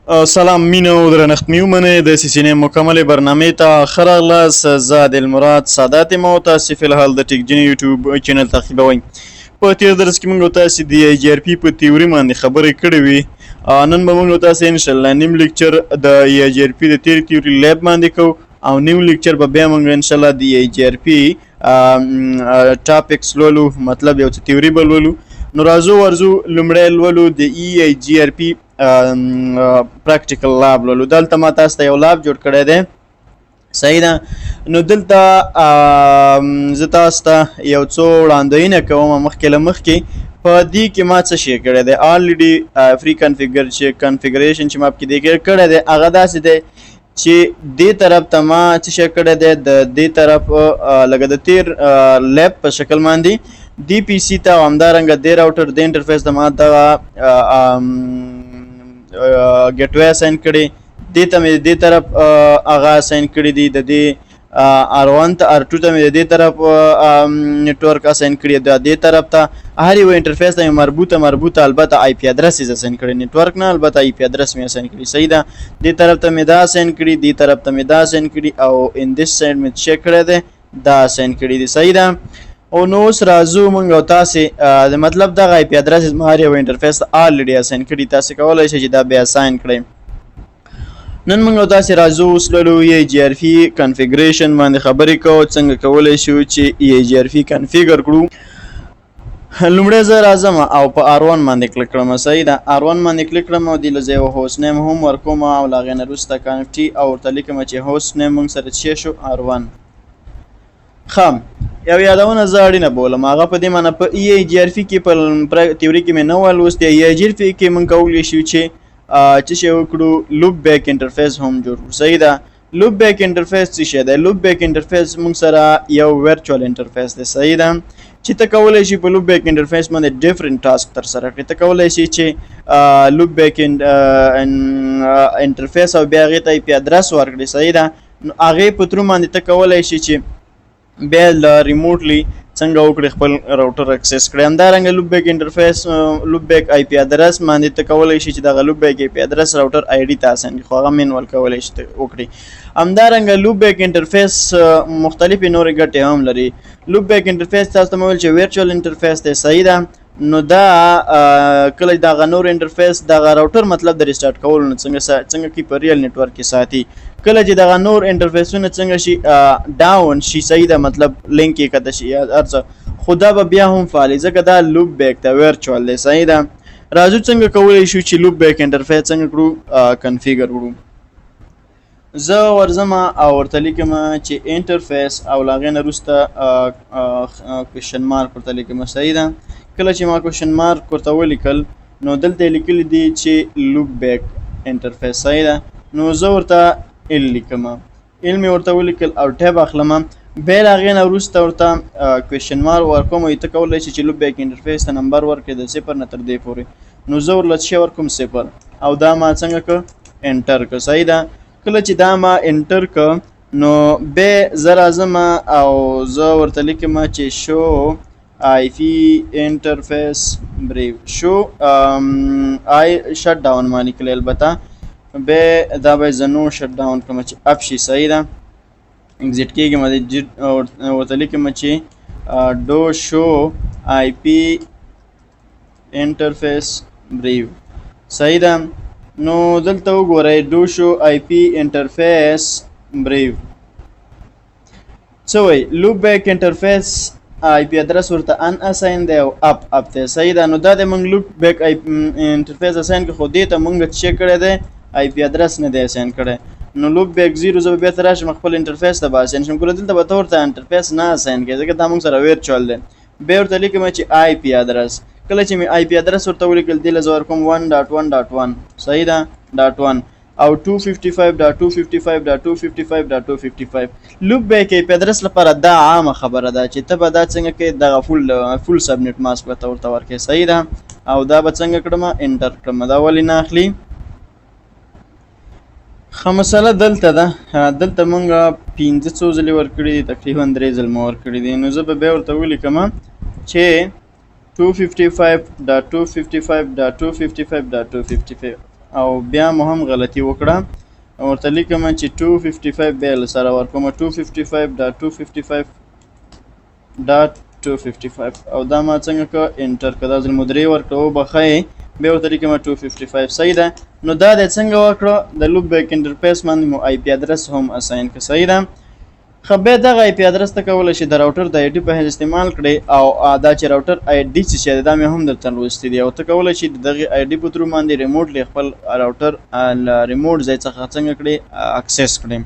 سلام مینه و درنښت مې ومنئ د CCNA مکملې برنامې ته ښه راغلاست. زه عادلمراد سادات یم او تاسې فلحال د TekGenie یوټیوب چینل تعقیبوئ. په تېر درس کې موږ او تاسې د EIGRP په تیوري باندې خبرې کړې وې. نن به موږ او تاسې انشاءالله نیم لیکچر د EIGRP د تېرې تیوري لیب باندې کوو او نیم لیکچر به بیا موږ انشاءالله د EIGRP ټاپکس لولو، مطلب یو څه تیوري به لولو. نو راځو ورځو لومړی لولو د EIGRP پریکټیکل لاب لولو. دلته ما تاسو ته یو لاب جوړ کړی دی، صحیح ده. نو دلته زه تاسو ته یو څو وړاندوینه کوم مخکې له مخکې. په دې کې ما څه شی کړی دی، آلریډي فري کنفیګریشن چې ما پکې دی کړی دی هغه داسې دی چې دې طرف ته ما څه شی کړی دی، د دې طرف لکه د تیر لیب په شکل باندې دی پی سی ته او همدارنګه دې راوټر د انټرفیس ته ما دغه ګیټ وی اساین کړي، دې ته مې د دې طرف هغه اساین کړي دي، د دې R1 ته R2 ته مې د دې طرف نیټورک اساین کړي، د دې طرف ته هر یو انټرفیس ته مربوطه البته آی پی ادرس یې اساین کړي، نیټورک نه البته آی پی ادرس مې اساین کړي، صحیح ده. دې طرف ته مې دا اساین کړي، دې طرف ته مې دا اساین کړي او ان دس سایډ مې چیک کړی دی دا اساین کړي دي، صحیح ده. او نو اوس راځو موږ او تاسې د مطلب دغه آی پی ادرس زما هر یو انټرفیس ته آلریډي اساین کړي، تاسې کولی شئ چې دا بیا اساین کړئ. نن موږ او تاسې راځو اوس لولو EIGRP کنفیګریشن باندې خبرې کوو، څنګه کولی شو چې EIGRP کنفیګر کړو. لومړی زه راځم او په R1 باندې کلیک کړم، صحیح ده. R1 باندې کلیک کړم او دې له ځای یو هوست نیم هم ورکوم او له هغې نه وروسته کنفټي او ورته لیکم چې هوست نیم موږ سره څه شو R1. ښه، یو یادونه زه اړینه بولم، هغه په دې معنی په EIGRP کې په تیوري کې مې نه وه لوستې. EIGRP کې موږ کولی شو چې څه شی وکړو، لوپ بیک انټرفیس هم جوړ کړو، صحیح ده. لوپ بیک انټرفیس څه شی دی؟ لوپ بیک انټرفیس موږ سره یو ورچوال انټرفیس دی، صحیح ده، چې ته کولی شي په لوپ بیک انټرفیس باندې ډیفرنٹ ټاسک ترسره کړې. ته کولی شي چې لوپ بیک انټرفیس او بیا هغې ته آی پی ادرس ورکړې، صحیح ده. نو هغې په ترو باندې ته کولی شي چې بیا ریموټلی څنګه وکړي خپل راوټر اکسس کړي. همدارنګه لوپ بیک انټرفیس لوپ بیک آی پی ادرس باندې ته کولی شي چې دغه لوپ بیک آی پی ادرس راوټر آی ډي ته اساین کړي، خو هغه مینول کولی شي وکړي. همدارنګه لوپ بیک انټرفیس مختلفې نورې ګټې هم لري. لوپ بیک انټرفیس تاسو ته مې ویل چې ورچوال انټرفیس دی، صحیح ده. نو دا کله چې دغه نور انټرفیس دغه راوټر مطلب د ریسټارټ کولو نه څنګه کې په ریل نیټورک کې ساتي، کله چې دغه نور انټرفیسونه څنګه شي ډاون شي، صحیح ده، مطلب لینک یې کته شي هر څه، خو دا به بیا هم فعالي ځکه دا لوپ بیک ته ورچوال دی، صحیح ده. راځو څنګه کولی شو چې لوپ بیک انټرفیس څنګه کړو کنفیګر کړو. زه ورځم او ورته لیکم چې انټرفیس او له هغې نه وروسته کوېشن مارک ورته لیکم، صحیح ده. کله چې ما کوېشن مارک ورته ولیکل نو دلته یې لیکلي دي چې لوپ بیک انټرفیس، صحیح ده. نو زه ورته ال لیکم، ال مې ورته ولیکل او ټیب اخلم، بیا له هغې نه وروسته ورته کوېشن مارک ورکوم او ته کولی شي چې لوپ بیک انټرفیس ته نمبر ورکړې د 0 نه تر دې پورې. نو زه ورله څه ورکوم 0 او دا ما څنګه که انټر که، صحیح ده. کله چې دا ما انټر که نو بیا زه راځم او زه ورته لیکم چې شو آی پی انټرفیس بریو، شو آی شټ ډاون ما لیکلی، البته بیا دا به زه نو شټ ډاون کړم چې اپ شي، صحیح ده. اگزیټ کېږم ورته لیکم چې ډو شو آی پی انټرفیس بریو، صحیح ده. نو دلته وګورئ ډو شو آی پی انټرفیس بریو څه وایي، لوپ بیک انټرفیس آی پی ادرس ورته ان اساین دی او اپ دی، صحیح ده. نو دا د موږ لوپ بیک انټرفیس اساین کړو، خو دې ته موږ څه کړی دی، آی پی ادرس نه دی اساین کړی. نو لوپ بیک 0 زه به بیا ته راشم خپل انټرفیس ته به اساین شم، ګوره دلته به ته ورته انټرفیس نه اساین کړې ځکه دا موږ سره ورچوال دی. بیا ورته لیکم چې آی پی ادرس، کله چې مې آی پی ادرس ورته ولیکل دې له زه ورکوم 1.1.1، صحیح ده .1 او 255.255.255.255. لوپ بیک آی پی ادرس لپاره دا عامه خبره ده چې ته به دا څنګه کې دغه فول سبنیټ ماسک به ته ورته ورکړې، صحیح ده. او دا به څنګه کړم انټر کړم، دا ولې نه اخلي. ښه مسله دلته ده، دلته موږ 15 څو ځلې ورکړي دي، تقریبا 3 ځل مو ورکړي دي. نو زه به بیا ورته ولیکم چې 255.255.255.255 او بیا مو هم غلطي وکړه ورته لیکم چې 255 بیا له سره ورکوم 255.255.255 او دا ما څنګه که انټر که دا ځل مو 3 ورکړه وبښئ بیا ورته لیکم 255 صحیح ده نو دا د څنګه وکړه د لوپ بیک انټرفیس باندې مو آی پی ادرس هم اساین که صحیح ده خو بیا دغه آی پی ادرس ته کولی شي د راوټر د آی ډي په حیث استعمال کړئ او دا چې راوټر آی ډي چې دی دا مې هم درته لوستی دی او ته کولی شي د دغې آی ډي په ترو باندې ریموټلی خپل راوټر له ریموټ ځای څخه څنګه کړئ اکسس کړئ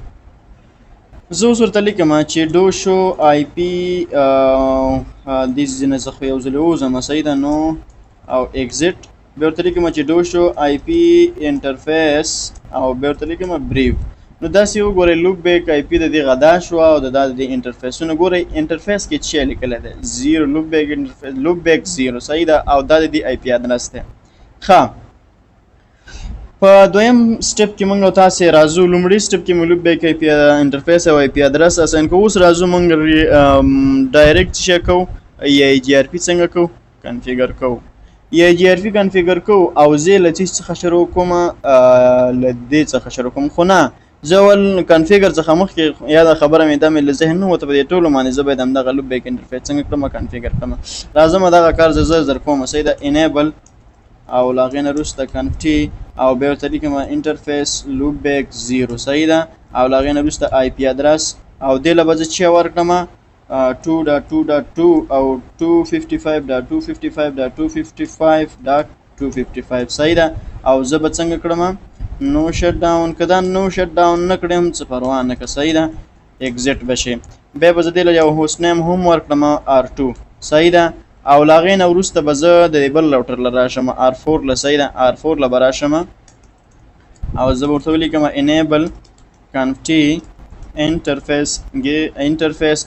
زه اوس ورته لیکم چې ډو شو آی پی دې ځینې زه خو یو ځلې ووځم صحیح ده نو او اگزیټ بیا ورته لیکم چې ډو شو آی پی انټرفیس او بیا ورته لیکم بریف نو داسې وګورئ لوپ بیک آی پی د دې غدا شو او د دې انټرفیسونه ګورئ انټرفیس کې څه لیکلی دی 0 لوپ بیک انټرفیس لوپ بیک 0 صحیح ده او دا د دې آی پی ادرس دی ښه په دویم سټپ کې موږ تاسې راځو لومړي سټپ کې مو لوپ بیک آی پی انټرفیس او آی پی ادرس اساین کوو اوس راځو موږ ډایرکټ څه کوو EIGRP څنګه کوو کنفیګر کوو EIGRP کنفیګر کوو او زه له څه څخه شروع کوم له دې څخه شروع کوم خو نه زه ول کنفیګر څخه مخکې یاده خبره مې دا مې له ذهن نه وته په دې ټولو باندې زه باید همدغه لوپ بیک انټرفیس څنګه کړم کنفیګر کړم راځم دغه کار زه زر کوم صحیح ده انیبل او له هغې نه وروسته کنفټي او بیا ورته لیکم انټرفیس لوپ بیک 0 صحیح ده او له هغې نه وروسته آی پی ادرس او دې له به زه څه ورکړم 2.2.2 او 255.255.255.255 صحیح ده او زه به څنګه کړم نو شټ ډاون که دا نو شټ ډاون نه کړې هم څه پروا نه که صحیح ده اگزیټ به شي بیا به زه دې له یو هوسټ نیم هم ورکړم R2 صحیح ده او له هغې نه وروسته به زه د بل راوټر له راشم R4 له صحیح ده R4 له به راشم او زه به ورته ولیکم انیبل کنفټي انټرفیس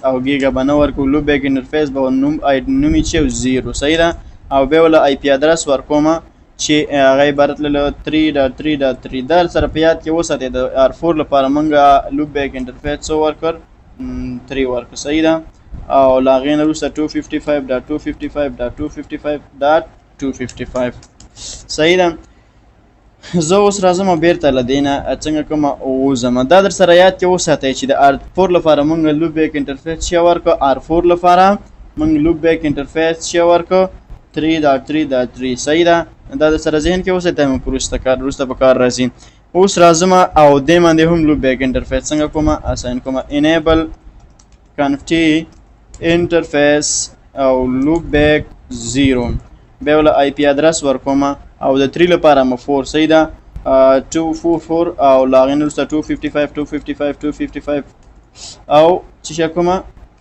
او ګیګه به نه ورکو لوپ بیک انټرفیس به نوم یې چې 0 صحیح ده او بیا له آی پی ادرس ورکوم چې هغه عبارت له 3.3.3 در سره په یاد کې وساتئ د R4 لپاره موږ لوپ بیک انټرفیس څو ورکړ 3 ورکړ صحیح ده او له هغې نه وروسته 255.255.255.255 صحیح ده زه اوس راځم بیرته له دې نه څنګه کوم ووځم دا در سره یاد کې وساتئ چې د R4 لپاره موږ لوپ بیک انټرفیس څه ورکړو R4 لپاره موږ لوپ بیک انټرفیس څه ورکړو 3.3.3 صحیح ده دا د سره ذهن کې وساتئ مو وروسته په کار راځي اوس راځم او دې باندې هم لوپ بیک انټرفیس څنګه کوم اساین کوم انیبل کنفټي انټرفیس او لوپ بیک 0 بیا له آی پی ادرس ورکوم او د 3 لپاره مو 4 صحیح ده 244 او له هغې نه وروسته 255 او څه کوم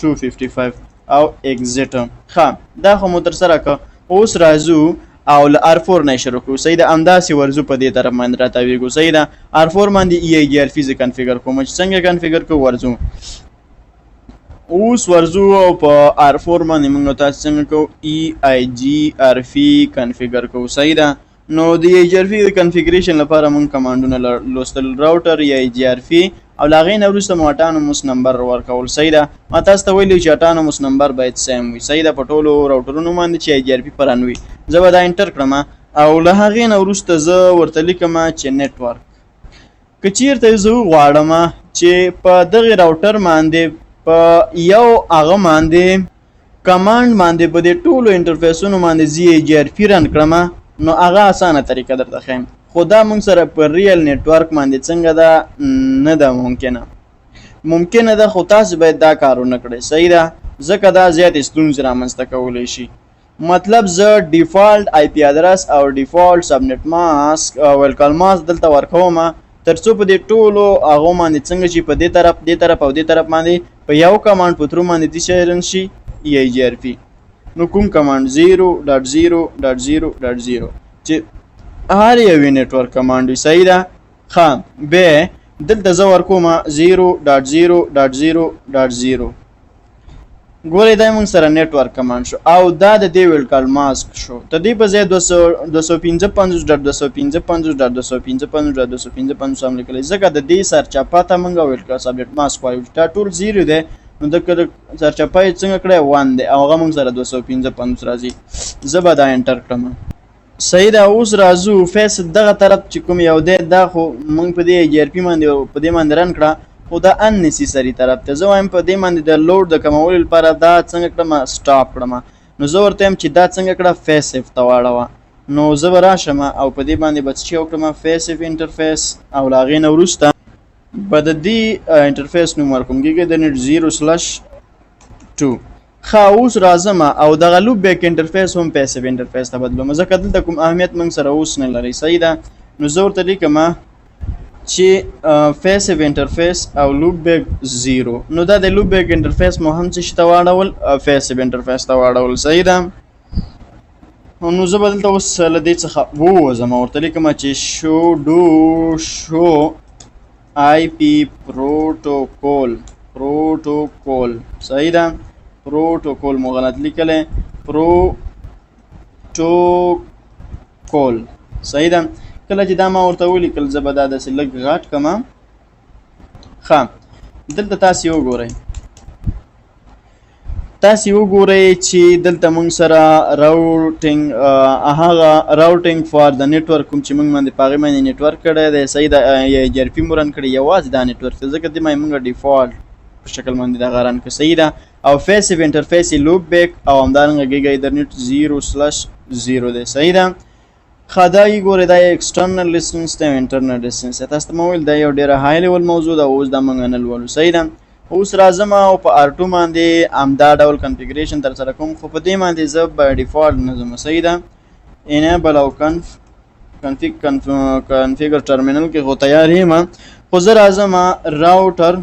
255 او اگزیټ ښه دا خو مو تر سره که اوس راځو او له R4 نه شروع کړو صحیح ده همداسې ورځو په دې طرف باندې راتاویږو صحیح ده R4 باندې EIGRP زه کنفیګر کوم چې څنګه کنفیګر کوو ورځو اوس ورځو او په R4 باندې موږ تاسو څنګه کوو EIGRP کنفیګر کوو صحیح ده نو د EIGRP د کنفیګریشن لپاره موږ کمانډونه لوستل راوټر EIGRP او له هغې نه وروسته مو اټانوموس نمبر ورکول صحیح ده ما تاسو ته ویلي چې اټانوموس نمبر باید سیم وي صحیح ده په ټولو راوټرونو باندې چې EIGRP په رن وي زه به دا انټر کړم او له هغې نه وروسته زه ورته لیکم چې نیټورک که چیرته زه وغواړم چې په دغې راوټر باندې په یو هغه باندې کمانډ باندې په دې ټولو انټرفیسونو باندې زه EIGRP رن کړم نو هغه اسانه طریقه درته ښیم خو دا موږ سره په ریل نیټورک باندې څنګه ده نه ده ممکنه ده خو تاسو باید دا کار ونه کړئ صحیح ده ځکه دا زیاتې ستونزې رامنځته کولی شي مطلب زه ډیفالټ آی پی ادرس او ډیفالټ سبنیټ ماسک ویلکال ماسک دلته ورکوم تر څو په دې ټولو هغو باندې څنګه چې په دې طرف او دې طرف باندې په یو کمانډ په ترو باندې دې شی رن شي EIGRP نو کوم کمانډ 0.0.0.0 چې هر یوې نیټورک کمانډ وي صحیح ده ښه بیا دلته زه ورکوم 0.0.0.0 ګورئ دا موږ سره نیټورک کمانډ شو او دا د دې ویلکال ماسک شو تر دې په ځای 255.255.255.255.255 هم لیکلی ځکه د دې سرچپه ته موږ ویلکال سبنیټ ماسک وایو دا ټول 0 دی نو د سرچپه یې څنګه کړی 1 دی او هغه موږ سره 255 راځي زه به دا انټر کړم صحیح ده. اوس راځو فیس دغه طرف چې کوم یو دی دا خو موږ په دې EIGRP باندې په دې باندې رن کړه خو دا ان نیسیسري طرف ته زه وایم په دې باندې د لوډ د کمولو لپاره دا څنګه کړم سټاپ کړم نو زه ورته وایم چې دا څنګه کړه فیسف ته واړوه نو زه به راشم او په دې باندې به څه شی وکړم فیسف انټرفیس او له هغې نه وروسته به د دې انټرفیس نوم ورکوم ګیګا.net 0/2 ښه اوس راځم او دغه لوپ بیک انټرفیس هم پیسیف انټرفیس ته بدلوم ځکه دلته کوم اهمیت موږ سره اوس نه لري صحیح ده نو زه ورته لیکم چې پیسیف انټرفیس او لوپ بیک 0 نو دا د لوپ بیک انټرفیس مو هم څه شي ته واړول پیسیف انټرفیس ته واړول صحیح ده نو زه به دلته اوس له دې څخه ووځم ورته لیکم چې شو IP پروتوکول صحیح ده پروتوکول مو غلط لیکلی پروتوکول صحیح ده کله چې دا ما ورته ولیکل زه به دا داسې لږ غټ کړم ښه دلته تاسې وګورئ چې دلته موږ سره راوټینګ فار د نیټورک کوم چې موږ باندې په هغې باندې نیټورک کړی دی صحیح ده EIGRP مو رن کړی یوازې دا نیټورک ته ځکه دې باندې موږ ډیفالټ په شکل باندې دغه رن کړو صحیح ده او پیسیف انټرفیس یې لوپ بیک او همدارنګه ګیګا.net 0/0 دی صحیح ده ښه دا یې ګورئ دا یې ایکسټرنل ډسټنس دی او انټرنل ډسټنس دی تاسو ته مو ویل دا یو ډېره های لیول موضوع ده اوس دا موږ نه لولو صحیح ده اوس راځم او په R2 باندې همدا ډول کنفیګریشن در سره کوم خو په دې باندې زه به ډیفالټ نه ځم صحیح ده انیبل او کنفیګر ټرمینل کې خو تیار یم خو زه راځم راوټر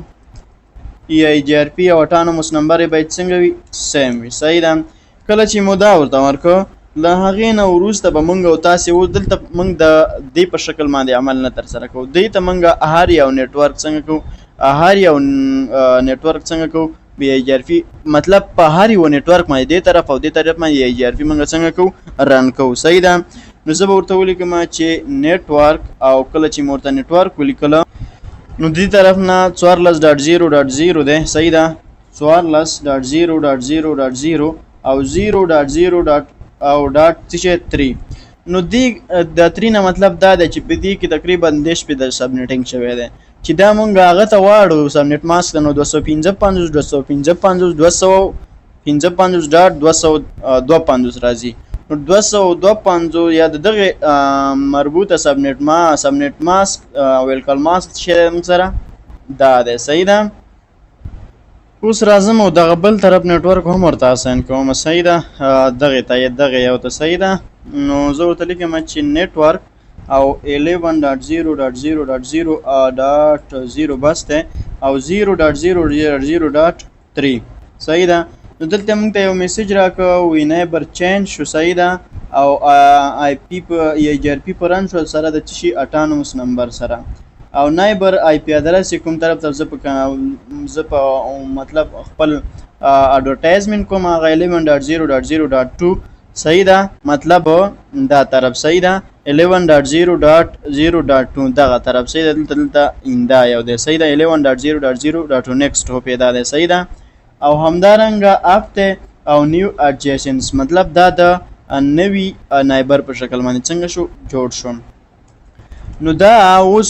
EIGRP او اټانوموس نمبر یې باید څنګه وي سیم وي صحیح ده کله چې مو دا ورته ورکړو له هغې نه وروسته به موږ او تاسې اوس دلته موږ د دې په شکل باندې عمل نه ترسره کوو دې ته موږ هر یو نیټورک څنګه کوو EIGRP مطلب په هر یو نیټورک باندې دې طرف او دې طرف باندې EIGRP موږ څنګه کوو رن کوو صحیح ده نو زه به ورته ولیکم چې نیټورک او کله چې مو ورته نیټورک ولیکله نو دې طرف نه 14.0.0 دی صحیح ده 14.0.0.0 او 0.0. او ډاټ څه 3 نو دې د 3 نه مطلب دا دی چې په دې کې تقریبا 10 په د سبنیټینګ شوی دی چې دا مونږ هغه ته واړو سبنیټ ماسک نو 255.255.255 راځي نو 255 یا دغه مربوطه سبنیټ ماسک ویلکل ماسک چې موږ سره دا دی صحیح ده اوس راځم او دغه بل طرف نیټورک هم ورته اساین کوم صحیح ده دغه یو ته صحیح ده نو زه ورته لیکم چې نیټورک او 11.0.0.0.0 بس ده او 0.0.0.3 صحیح ده نو دلته موږ ته یو میسج راکړه وی نیبر چینج شو صحیح ده او IP په EIGRP په رن شو سره د چی اټانوموس نمبر سره او نایبر IP ادرس کوم طرف ته زه په مطلب خپل اډورټایزمنت کوم هغه 11.0.0.2 صحیح ده مطلب دا طرف صحیح ده 11.0.0.2 دغه طرف صحیح ده دلته ایندا یو دی صحیح ده 11.0.0.2 نیکسټ هو پیدا ده صحیح ده او همدارنګه افته او نیو adjacency مطلب دا د نوی نایبر په شکل باندې څنګه شو جوړ شو نو دا اوس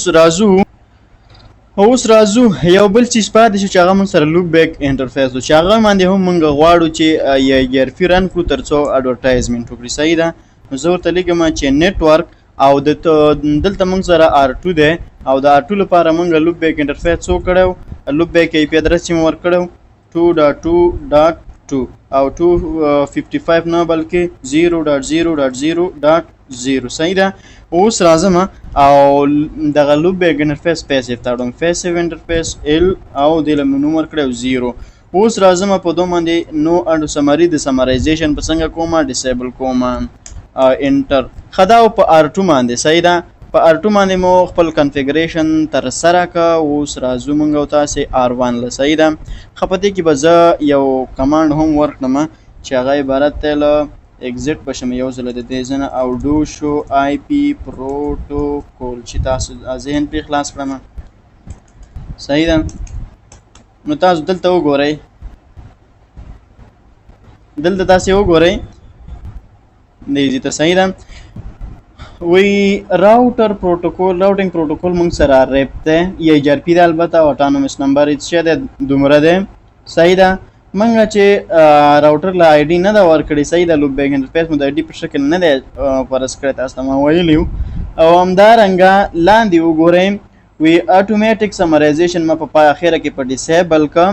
راځو یو بل چیز پاتې شو چې هغه موږ سره لوپ بیک انټرفیس و چې هغه باندې هم موږ غواړو چې EIGRP رن کړو تر څو اډورټایزمنټ وکړي صحیح ده نو زه ورته لیکم چې نیټورک او دلته موږ سره R2 دی او د R2 لپاره موږ لوپ بیک انټرفیس څو کړو لوپ بیک IP ادرس چې مو ورکړو 2.2.2 او 255 نه بلکې 0.0.0.0 صحیح ده اوس راځم او دغه لوپ بیک انټرفیس پیسیف تاړم پیسیف انټرفیس L او د نوم ورکړو 0 اوس راځم په دوه باندې نو اډ سمری د سمرایزیشن په څنګه کومه ډیسیبل کومه انټر خداو په R2 باندې صحیح ده په R2 باندې مو خپل کنفیګریشن تر سره کا اوس راځو مونږ او تاسو R1 ل صحیح ده خپته کې به زه یو کمانډ هم ورکړم چې هغه عبارت ته exit بشم یو ځل د دې ځنه او دو شو IP پروتوکول چې تاسو ذهن په خلاص کړم صحیح ده نو تاسو دلته وګورئ دلته تاسو وګورئ دې ته صحیح ده وی راوټر پروتوکول راوټینګ پروتوکول موږ سره ریپ ده EIGRP ده البته او اتانومس نمبر یې څه ده دومره ده صحیح ده منګه چې راوټر لا آی ډي نه دا ورکړي صحیح ده لوپ بیک انټرفیس مو د آی ډي په شکل نه دی فرض کړی تاسو ته ما ویلی او همدارنګه لاندې وګورئ وی اتوماتیک سمرایزیشن ما په پای اخره کې په ډیسیبل کا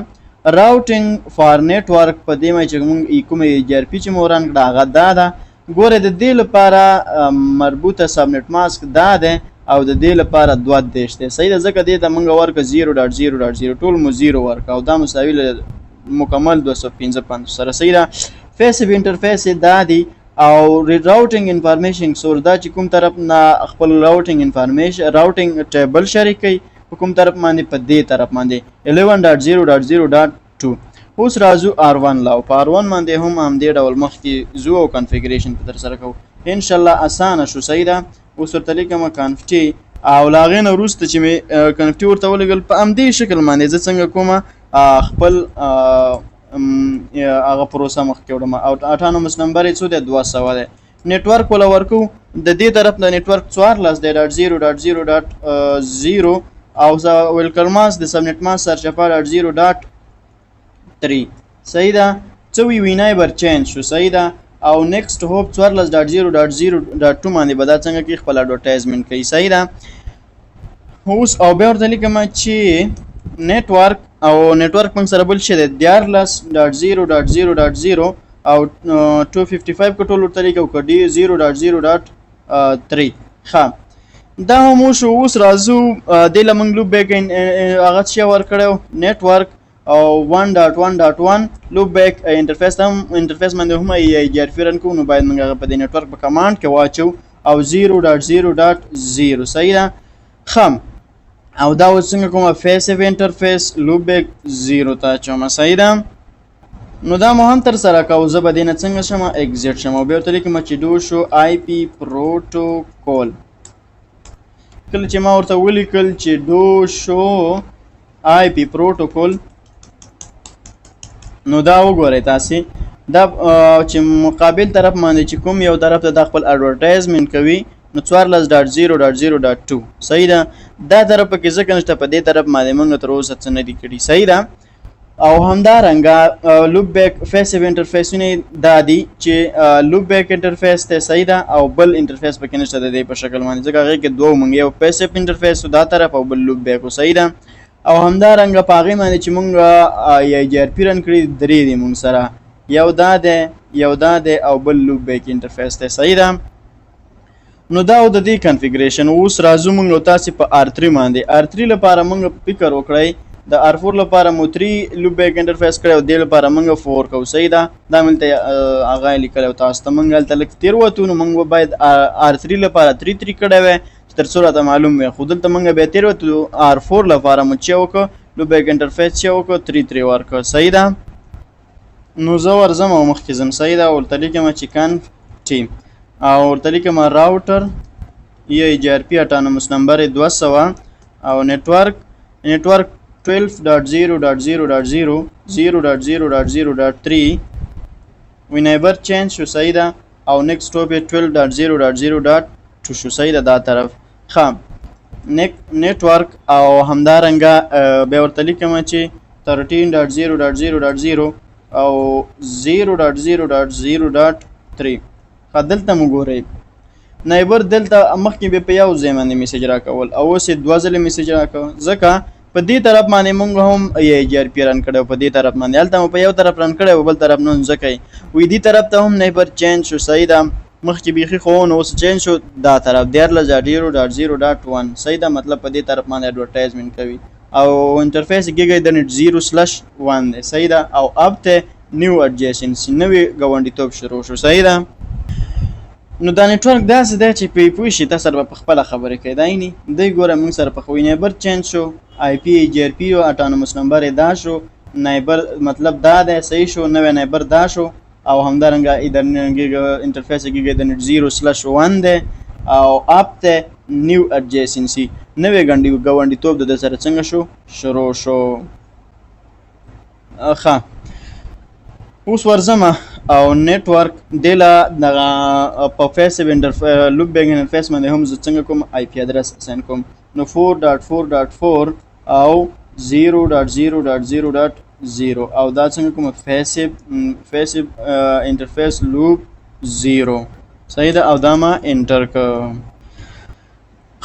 راوټینګ فار نیټورک په دې مې چې موږ کوم EIGRP چې مو ران کړه هغه دا ده ګوره د دې لپاره مربوطه سبنیټ ماسک دا ده او د دې لپاره 2 دی صحیح ده ځکه دې ته موږ ورکه 0.0.0 ټول مو 0 ورکه او دا مساوي له مکمل 255 سره صحیح ده فیسیو انټرفیس دا دی او راوټینګ انفارمیشن سورس دا چې کوم طرف نه خپل راوټینګ انفارمیشن راوټینګ ټیبل شریکي کوم طرف باندې په دې طرف باندې 11.0.0.2 اوس راځو R1 لاو په R1 باندې هم همدې ډول مخکې زو او کنفیګریشن په تر سره کوو ان شاء الله اسانه شو صحیح ده اوس ورته لیکم کنفټي او لاغې نه وروسته چې مې کنفټي ورته ولګل په همدې شکل باندې زه څنګه کومه خپل هغه پروسه مخکې وړم او اتانومس نمبر یې څو دی 200 دی نیټورک ولا ورکو د دې طرف د نیټورک 14.0.0.0 او ویلکر ماس د سبنیټ ماس سرچپا 0.3 صحیح ده څه وی وینایبر چینج شو صحیح ده او نیکسټ هوپ 14.0.0.2 باندې به دا څنګه کې خپل اډورټایزمنټ کوي صحیح ده اوس او بیا ورته لیکم چې نیټورک او نیټورک موږ سره بل شي دی 14.0.0.0 او 255 کو ټول ورته لیکو کو دی 0.0.3 ښه دا هم شو اوس راځو د لمنګ لوپ بیک هغه څه ورکړو نیټورک او 1.1.1 لوپ بیک انټرفیس باندې هم EIGRP رن کوو نو باید موږ هغه په دې نیټورک په کمانډ کې واچو او 0.0.0 صحیح ده خم او دا اوس څنګه کومه فیسیو انټرفیس لوپ بیک 0 ته اچوم صحیح ده نو دا مو هم تر سره کوو زه به دې نه څنګه شم اگزیټ شم او بیا ورته لیکم چې دو شو IP پروتوکول کله چې ما ورته ولیکل چې دو شو IP پروتوکول نو دا وګورئ تاسې دا چې مقابل طرف باندې چې کوم یو طرف ته د خپل اډورټایزمنټ کوي نو 14.0.0.2 صحیح ده دا طرف کې ځکه نشته په دې طرف باندې موږ تر اوسه څه نه دي کړي صحیح ده او همدارنګه لوپ بیک فیسیو انټرفیسونه دا دي چې لوپ بیک انټرفیس ته صحیح ده او بل انټرفیس پکې نشته د دې په شکل باندې ځکه هغې کې دوه موږ یو فیسیو انټرفیس دا طرف او بل لوپ بیک صحیح ده او همدارنګه په هغې باندې چې موږ EIGRP رن کړي درې دي موږ سره یو دا دی او بل لوپ بیک انټرفیس دی صحیح ده نو دا او د دې کنفیګریشن اوس راځو موږ تاسې په R3 باندې R3 لپاره موږ فکر وکړئ د R4 لپاره مو 3 لوپ بیک انټرفیس کړی او دې لپاره موږ 4 کوو صحیح ده دا ملته هغه لیکلی او تاسو ته موږ هلته لږ تېر وتو نو موږ باید R3 لپاره 3 کړی وی تر څو راته معلوم وي خو دلته موږ بیا تېر وتو R4 لپاره مو چې وکړو لوپ بیک انټرفیس چې وکړو 3 ورکړو صحیح ده نو زه ورځم او مخکې ځم صحیح ده ورته لیکم چې کنفټي او ورته لیکم راوټر EIGRP اتانومس نمبر 200 او نیټورک 12.0.0.0.0.0.3 وینایبر چینج شو صحیح ده او نیکسټ هوپ 12.0.0.2 شو صحیح ده دا طرف ښه نیټورک او همدارنګه بیا ورته لیکم چې 13.0.0.0 او 0.0.0.3 ښه دلته مو ګورئ نایبر دلته مخکې به په یو ځای باندې میسیج راکول او اوس یې 2 ځلې میسیج راکوه ځکه په دې طرف باندې موږ هم EIGRP رن کړی په دې طرف باندې هلته مو په یو طرف رن کړی بل طرف نه ځکه وی دې طرف ته هم نایبر چینج شو صحیح ده مخکې بیخي خو نو اوس چینج شو دا طرف 14.0.0.1 صحیح ده مطلب په دې طرف باندې اډورټایزمنټ کوي او انټرفیس کېږي د نت 0/1 دی صحیح ده او اب ته نیو adjacency نوې ګاونډیتوب شروع شو صحیح ده نو دا نیټورک داسې دی چې پوه شي تاسو سره په خپله خبرې کوي دا یعنې دی ګوره موږ سره په وینایبر چینج شو IP EIGRP او اتانومس نمبر یې دا شو نایبر مطلب دا دی صحیح شو نوی نایبر دا شو او همدارنګه انټرفیس یې کېږي د نت 0/1 دی او اپ ته نیو adjacency نوې ګاونډیتوب د ده سره څنګه شو شروع شو ښه اوس ورځم او نتورک دله دغه په فیسیو لوپ بیک انټرفیس باندې هم زه څنګه کوم آی پی ادرس اساین کوم نو 4.4.4 او 0.0.0.0 او دا څنګه کوم فیسیو انټرفیس لوپ 0 صحیح ده او دا ما انټر کوم.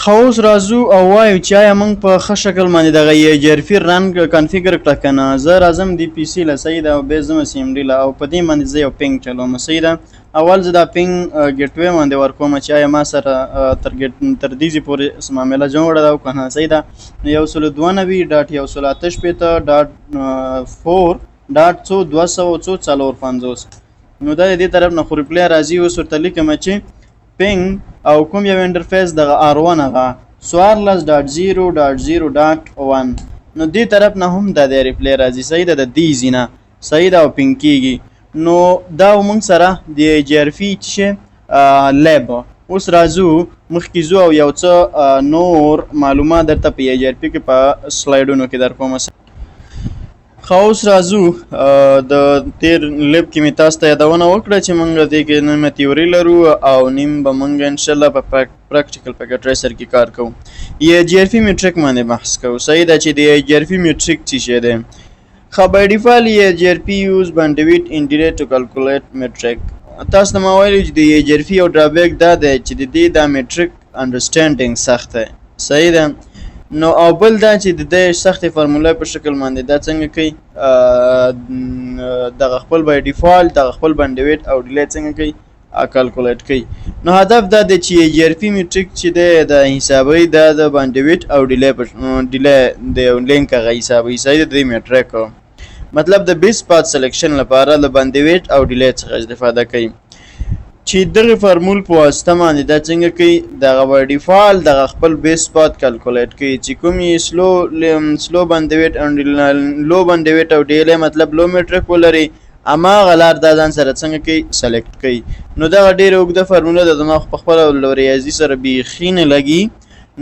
خو اوس راځو او وایو چې آیا موږ په ښه شکل باندې دغه EIGRP رن کنفیګر کړه که نه. زه راځم د پی سي له صحیح ده او بیا ځم CMD له او په دې باندې زه یو پینګ چلوم صحیح ده. اول زه دا پینګ ګیټ وی باندې ورکوم چې آیا ما سره تر دې ځای پورې معامله جوړه ده او که نه صحیح ده. 192.8.4.250 نو دا د دې طرف نه خو ریپلی راځي. اوس ورته لیکم چې پینګ او کوم یو انټرفیس دغه R1 هغه 14.0.0.1 نو دې طرف نه هم دا د ریپلی راځي صحیح ده د دې ځینه صحیح ده او پینګ کیږي. نو دا موږ سره د EIGRP چې لیب اوس راځو مخکې ځو او یو څه نور معلومات درته په EIGRP کې په سلایډونو کې در کوم. خو اوس راځو د تیر لیب کې مې تاسو ته یادونه وکړه چې موږ دې کې نیم تیوري لرو او نیم به موږ انشاءالله په پریکټیکل پیکټ ټریسر کې کار کوو. EIGRP میټریک باندې بحث کوو صحیح ده چې د EIGRP میټریک څه شی دی. خو by default EIGRP use bandwidth integrated to calculate metric. تاسو ته ما ویلي چې د EIGRP یو ډرابیک دا دی چې د دې دا میټریک انډرسټینډینګ سخت دی صحیح ده. نو او بل دا چې د دې سختې فارموله په شکل باندې دا څنګه کوي دغه خپل by default دغه خپل bandwidth او ډیلی څنګه کوي کالکولیټ کوي. نو هدف دا دی چې EIGRP میټریک چې دی د حسابوي دا د bandwidth او ډیلی د لینک هغه حسابوي صحیح د دې میټریک مطلب د بیس پات سلیکشن لپاره د bandwidth او ډیلی څخه استفاده کوي چې دغه فارمول په واسطه باندې دا څنګه کوي دغه by default دغه خپل بیس پات کالکولیټ کوي چې کوم یې سلو bandwidth او لو bandwidth او ډیلی مطلب لو میټریک ولري اما غلار دا ځان سره څنګه کوي سلیکټ کوي. نو دغه ډیره اوږده فارموله ده زما په خپله ریاضي سره بیخي نه لګي.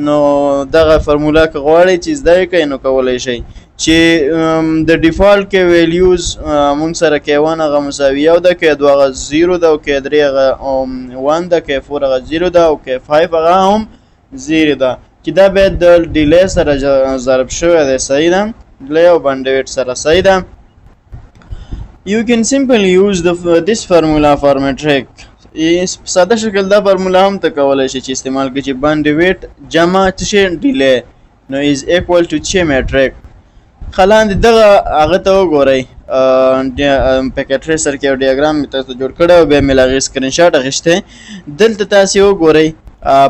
نو دغه فارموله که غواړئ چې زده یې کړئ نو کولی شئ چې د ډیفالټ کې ویلیوز مونږ سره کې 1 هغه مساوي یو ده کې 2 هغه 0 ده او کې 3 هغه 1 ده کې 4 هغه 0 ده او کې 5 هغه هم 0 ده چې دا باید د ډیلی سره ضرب شوی دی صحیح ده ډیلی او bandwidth سره صحیح ده. You can simply use this formula for metric. ساده شکل دا فارموله هم ته کولی شي چې استعمال کړي چې bandwidth جمع څه ډیلی نو is equal to چې میټریک. خلاندې دغه هغه ته وګورئ پیکټ ټریسر کې یو ډیاګرام مې تاسو ته جوړ کړی او بیا مې له هغې سکرین شاټ اخیستی دلته تاسې وګورئ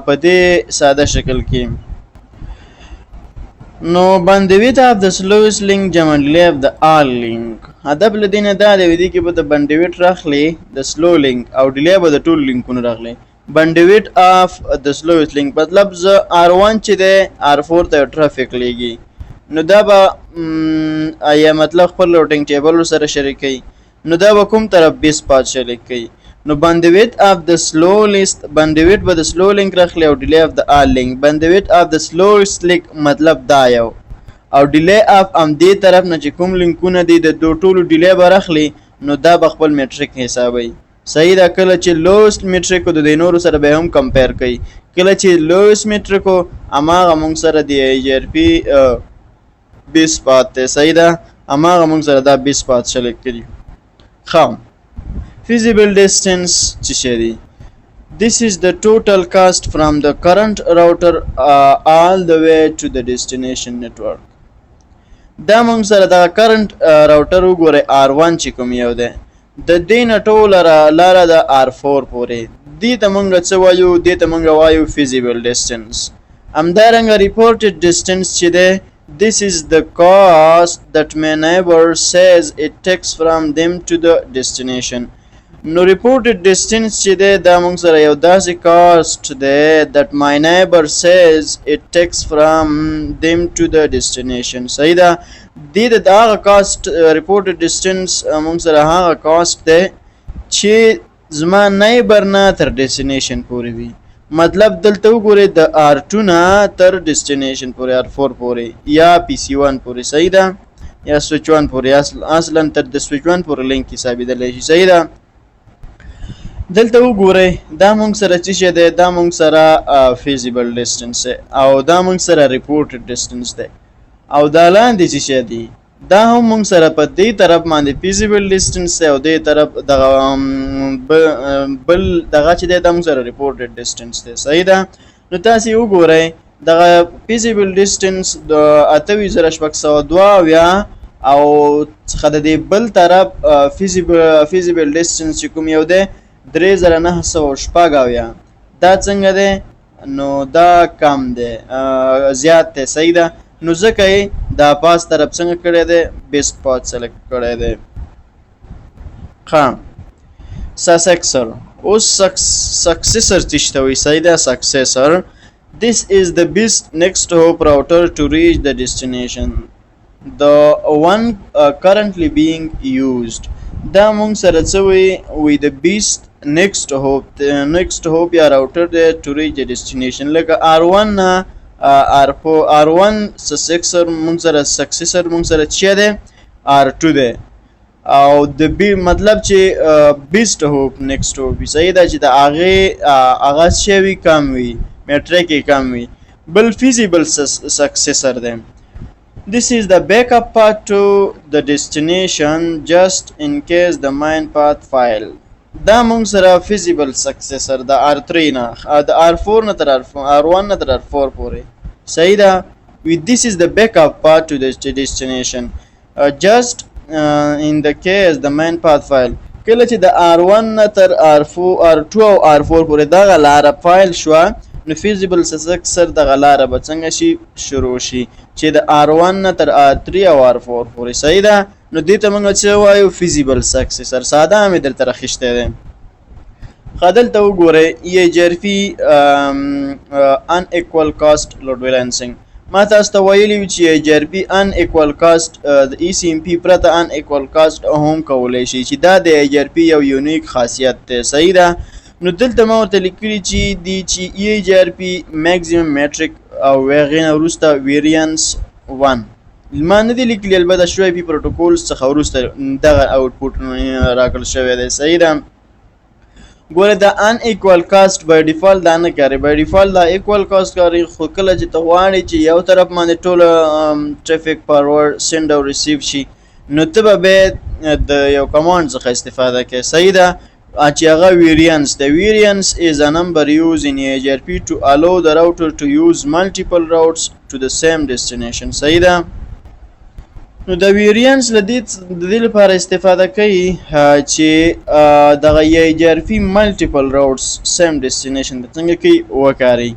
په دې ساده شکل کې. نو bandwidth of the slowest link جمع ډیلی of the all link هدف له دې نه دا دی دې کې به د bandwidth راخلي د سلو لینک او ډیلی به د ټول لینکونو راغلی. bandwidth of the slowest link مطلب زه R1 چې دی R4 ته ټرافیک لیږي نو دا به یا مطلب خپل روټینګ ټیبل سره شریکوي نو دا به کوم طرف بیس پات شریک کوي. نو bandwidth of the slow list bandwidth به د سلو لینک راخلي او ډیلی of the all link bandwidth of the slowest link مطلب دا یو او ډیلی اف ام دې طرف نه چې کوم لینکونه دي د ټولو ډیلی به راخلي نو دا به خپل میټریک حسابوي صحیح ده. کله چې لوست میټریک د دې نورو سره به هم کمپیر کوي کله چې لوست میټریک هماغه موږ سره د EIGRP بیس پات دی صحیح ده هماغه موږ سره دا بیس پات شلیک کړي. ښه feasible distance څه شی دی. This is the total cost from the current router all the way to the destination network. دا موږ سره د کرنٹ راوټر وګورئ R1 چې کوم یو دی د دې نه ټوله لاره د R4 پورې دې ته موږ څه وایو دې ته موږ وایو feasible distance. همدارنګه reported distance چې دی this is the cost that my neighbor says it takes from them to the destination. نو reported distance چې دی دا موږ سره یو داسې cost دی that my neighbor says it takes from them to the destination صحیح ده. دې د هغه cost reported distance موږ سره هغه cost دی چې زما neighbor نه تر destination پورې وي مطلب دلته وګورئ د R2 نه تر destination پورې R4 پورې یا PC1 پورې صحیح ده. یا سویچ 1 پورې اصلا تر د سویچ 1 پورې لینک حسابېدلی شي. صحیح ده. دلته وګورئ دا مونږ سره څه شی دی؟ دا مونږ سره فیزیبل ډسټنس دی او دا مونږ سره ریپورټډ ډسټنس دی او دا لاندې څه شی دی؟ دا هم مونږ سره په دې طرف باندې فیزیبل ډسټنس دی او دې طرف دغه بل دغه چې دی دا مونږ سره ریپورټډ ډسټنس دی. صحیح ده. نو تاسې وګورئ دغه فیزیبل ډسټنس د 28,602 او څخه د دې بل طرف فیزیبل ډسټنس چې کوم یو دی 3,914 دا څنګه دی؟ نو دا کم دی، زیات دی. صحیح ده. نو ځکه یې دا پاس طرف څنګه کړی دی؟ بیسټ پات سلیکټ کړی دی. ښه سکسیسر. اوس سکسیسر څه ته وایي؟ صحیح ده. سکسیسر This is the best next hop router to reach the destination. The one currently being used. دا مونږ سره څه وایي؟ the best next hop. The next hop یا router دی to reach the destination. لکه R1 نه R1 سکسیسر مونږ سره څه دی؟ R2 دی او د مطلب چې بیسټ هوپ نیکسټ هوپ وي. صحیح ده چې د هغه څه وي کم وي، میټریک یې کم وي. بل فیزیبل سکسیسر دی. This is the backup path to the destination just in case the main path fail. دا مونږ سره فیزیبل سکسیسر د R3 نه د R4 نه تر R1 نه تر R4 پورې. صحیح ده. This is the backup path to the destination just in the case the main path fail. کله چې د R1 نه تر R2 او R4 پورې دغه لاره فایل شوه نو فیزیبل سکسیسر دغه لاره به څنګه شي؟ شروع شي چې د R1 نه تر R3 او R4 پورې. صحیح ده. نو دې ته موږ څه وایو؟ فیزیبل سکسیسر. ساده مې درته راخیستی دی. ښه دلته وګورئ EIGRP unequal cost load balancing. ما تاسو ته ویلي وي چې EIGRP unequal cost د ECMP پرته unequal cost هم کولی شي چې دا د EIGRP یو یونیک خاصیت دی. صحیح ده. نو دلته ما ورته لیکلي چې EIGRP maximum metric او هغې نه وروسته variance 1 ما نه دي لیکلي، البته شوی پی پروتوکول څخه وروسته دغه آوټپوټ راکړل شوی دی. صحیح ده. ګوره دا ان ایکوال کاست بای ډیفالت دا نه کاري. بای ډیفالت دا ایکوال کاست کاري، خو کله چې ته غواړې چې یو طرف باندې ټول ټریفیک فارورډ سینډ او ریسیو شي نو ته به بیا د یو کمانډ څخه استفاده کوې. صحیح ده. چې هغه ویریانس دی. ویریانس is a number used in EIGRP to allow the router to use multiple routes to the same destination. صحیح ده. نو د ویریانس د دې لپاره استفاده کوي چې دغه EIGRP multiple routes same destination د څنګه کوي وکاري.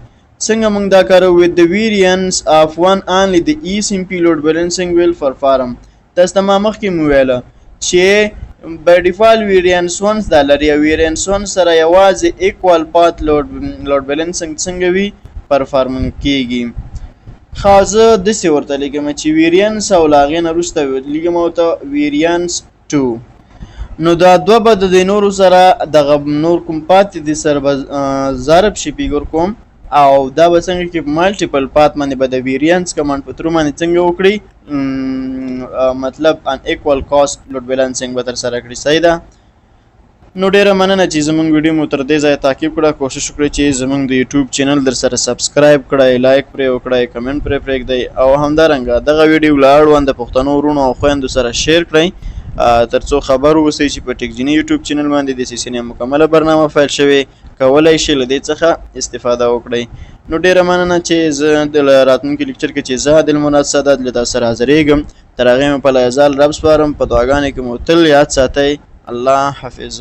څنګه موږ دا کارو؟ with the variance of one only the ECMP load balancing will perform. تاسو ته ما مخکې مو ویله چې by default variance 1 دا لري او variance 1 سره یوازې equal path load balancing څنګه وي پرفارم کیږي. خاصه داسې ورته لیکم چې ویریانس او له هغې نه وروسته لیکم ورته ویریانس 2. نو دا دوه به د نورو سره دغه نور کوم پاتې دي سره به ضرب شي فیګور کوم او دا به څنګه کې مالټیپل پات باندې به د ویریانس کمانډ په ترو باندې څنګه وکړي مطلب ان ایکوال کاست لوډ بیلانسینګ به تر سره کړي. صحیح ده. نو ډیره مننه چې زمونږ ویډیو مو تر دې ځایه تعقیب کړه. کوشش وکړئ چې زمونږ د یوټیوب چینل در سره سبسکرایب کړئ، لایک پرې وکړئ، کمنټ پرې پرېږدئ او همدارنګه دغه ویډیو له اړوند د پښتنو وروڼو او خویندو سره شیر کړئ ترڅو خبر اوسئ چې په ټیکجیني یوټیوب چینل باندې د CCNA مکمله برنامه فایل شوې کولی شئ له دې څخه استفاده وکړئ. نو ډیره مننه چې زه د راتلونکي لیکچر کې چې زه عادل مراد سادات له تاسو سره حاضرېږم. تر هغې مې په لایزال رب سپارم. په دعاګانې کې مو تل یاد ساتئ. الله حافظ.